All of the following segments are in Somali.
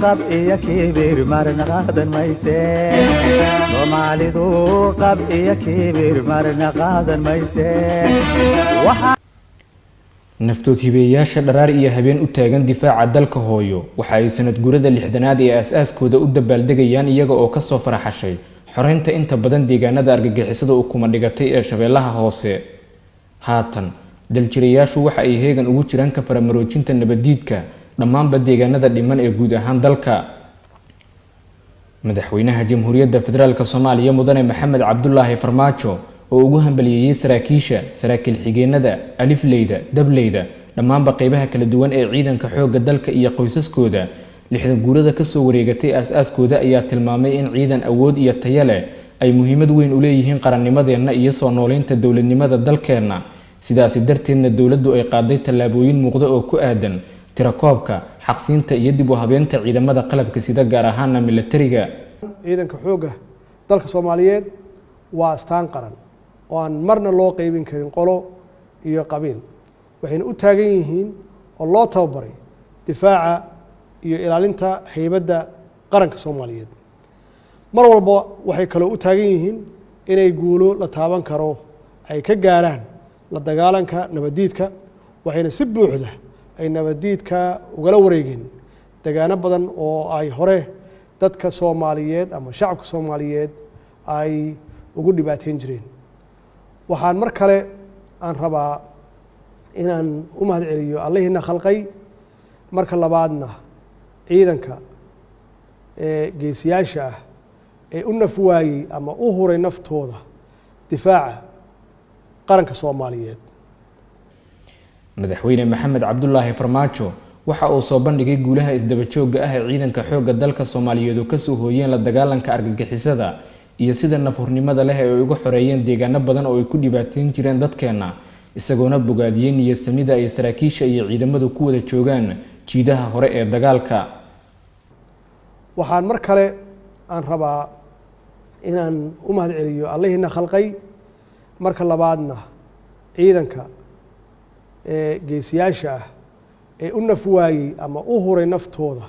qab iyo kibir marna qaadan mayse Soomaalidu qab iyo kibir marna qaadan mayse naftood hibeeyaasha dharaar iyo habeen u taagan difaaca dalka hooyo waxa ay sanad gurada 60aad ee aasaaskooda u dabaaldegayaan iyaga oo ka soo faraxashay xoreynta inta badan deegaanada argagixisada u kuma dhigatay ee shabeellaha hoose haatan daljirayaashu waxa ay heegan ugu jiraan ka faramaroojinta nabadiidka dhammaanba deegaanada dhiman ee guud ahaan dalka madaxweynaha jamhuuriyadda federaalka Soomaaliya mudane Maxamed Cabdullaahi Farmaajo oo ugu hambalyeeyay saraakiisha saraakiil xigeenada alifleyda dableyda dhammaanba qaybaha kala duwan ee ciidanka xoogga dalka iyo qoysaskooda 60 guurada ka soo wareegatay aasaaskooda ayaa tilmaamay in ciidan awood iyo tayo leh ay muhiimad weyn u leeyihiin qarannimadeena iyo soo nooleynta dawladnimada dalkeena sidaas darteedna dawladdu ay qaaday tallaabooyin muuqda oo ku aadan tirakoobka xaqsiinta iyo dib u habeynta ciidamada qalabka sida gaar ahaan militariga ciidanka xoogga dalka Soomaaliyeed waa astaan qaran oo aan marna loo qaybin karin qolo iyo qabiil waxayna u taagan yihiin oo loo tababaray difaaca iyo ilaalinta haybadda qaranka Soomaaliyeed mar walba waxay kale u taagan yihiin inay guulo la taaban karo ay ka gaaraan la dagaalanka nabadiidka waxayna si buuxda ay nabadiidka ugala wareegeen deegaano badan oo ay hore dadka Soomaaliyeed ama shacabka Soomaaliyeed ay ugu dhibaateyn jireen waxaan mar kale aan rabaa inaan u mahad celiyo Allahina khalqay marka labaadna ciidanka geesiyaasha ah ee u nafwaayay ama u huray naftooda difaaca qaranka Soomaaliyeed madaxweyne Maxamed Cabdullaahi Farmaajo waxa uu soo bandhigay guulaha isdaba joogga ah ee ciidanka xoogga dalka Soomaaliyeed oo ka soo hooyeen la dagaalanka argagixisada iyo sida nafurnimada leh ee ugu xoreeyeen deegaano badan oo ay ku dhibaateyn jireen dadkeena isagoona bogaadiyay niyadsamida ay saraakiisha iyo ciidamadu ku wada joogaan jiidaha hore ee dagaalka waxaan mar kale aan rabaa inaan u mahad celiyo Allahina khalqay marka labaadna ciidanka geesiyaasha ah ee u nafwaayay ama u huray naftooda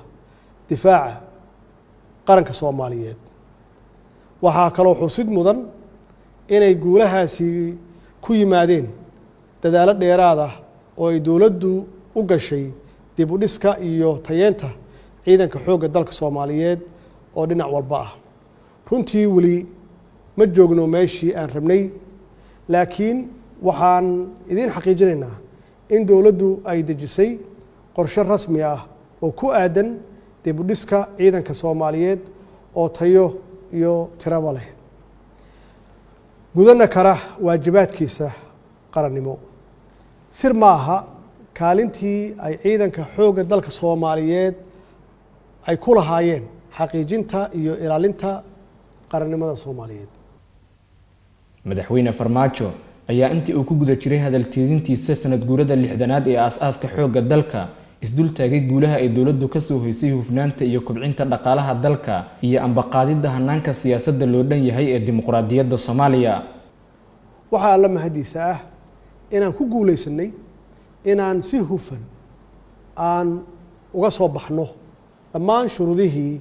difaaca qaranka Soomaaliyeed waxaa kaloo xusid mudan inay guulahaasi ku yimaadeen dadaalo dheeraad ah oo ay dawladdu u gashay dib u dhiska iyo tayeenta ciidanka xoogga dalka Soomaaliyeed oo dhinac walba ah runtii wali ma joogno meeshii aan rabnay laakiin waxaan idin xaqiijinaynaa in dawladdu ay dejisay qorshe rasmi ah oo ku aadan dib u dhiska ciidanka Soomaaliyeed oo tayo iyo tiraba leh gudana kara waajibaadkiisa qarannimo sir ma aha kaalintii ay ciidanka xoogga dalka Soomaaliyeed ay ku lahaayeen xaqiijinta iyo ilaalinta qarannimada Soomaaliyeed madaxweyne Farmaajo ayaa intii uu ku guda jiray hadal tiidintiisa sanad guurada 60aad ee aasaaska xoogga dalka isdul taagay guulaha ay dawladdu ka soo hoysay hufnaanta iyo kobcinta dhaqaalaha dalka iyo ambaqaadida hanaanka siyaasadda loo dhan yahay ee dimuqraadiyadda Soomaaliya waxaa la mahadiisa ah inaan ku guuleysanay inaan si hufan aan uga soo baxno dhammaan shuruudihii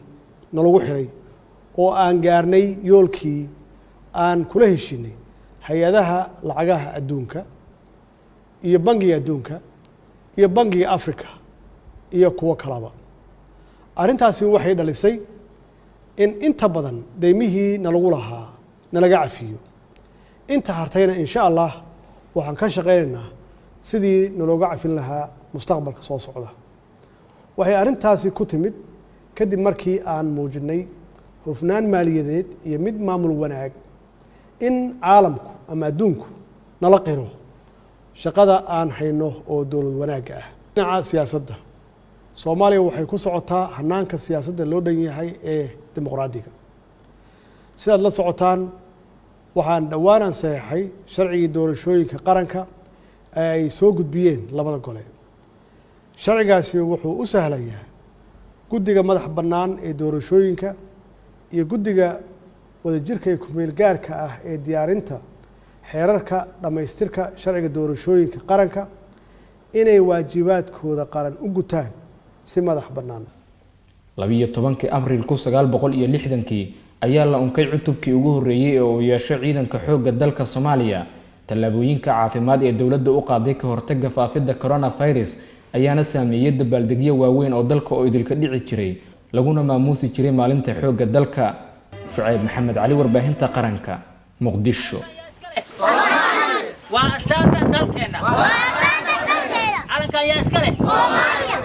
nalagu xiray oo aan gaarnay yoolkii aan kula heshinay hay-adaha lacagaha adduunka iyo bangiga adduunka iyo bangiga Afrika iyo kuwa kalaba arrintaasi waxay dhalisay in inta badan deymihii nalagu lahaa nalaga cafiyo inta hartayna insha Allah waxaan ka shaqeynaynaa sidii nalooga cafin lahaa mustaqbalka soo socda waxay arrintaasi ku timid kadib markii aan muujinay hufnaan maaliyadeed iyo mid maamul wanaag in caalamku ama adduunku nala qiro shaqada aan hayno oo dawlad wanaagga ah dhinaca siyaasadda Soomaaliya waxay ku socotaa hanaanka siyaasadda loo dhan yahay ee dimuqraadiga sidaad la socotaan waxaan dhawaan saxay sharcigii doorashooyinka qaranka ay soo gudbiyeen labada gole sharcigaasi wuxuu u sahlayaa guddiga madax bannaan ee doorashooyinka iyo guddiga wadajirka ee ku-meel gaarka ah ee diyaarinta xeerarka dhamaystirka sharciga doorashooyinka qaranka inay waajibaadkooda qaran u gutaan si madax bannaan 12 Abriil 1960 ayaa la unkay cutubkii ugu horeeyay oo yeesho ciidanka xoogga dalka Soomaaliya. Tallaabooyinka caafimaad ee dawladda u qaaday ka hortagga faafidda coronavirus ayaana saameeyay dabaaldegyo waaweyn oo dalka oo idilka dhici jiray laguna maamuusi jiray maalinta xoogga dalka. Shucayb Maxamed Cali, warbaahinta qaranka, Muqdisho. waa astaanta dalkeena calanka ayaa iska leh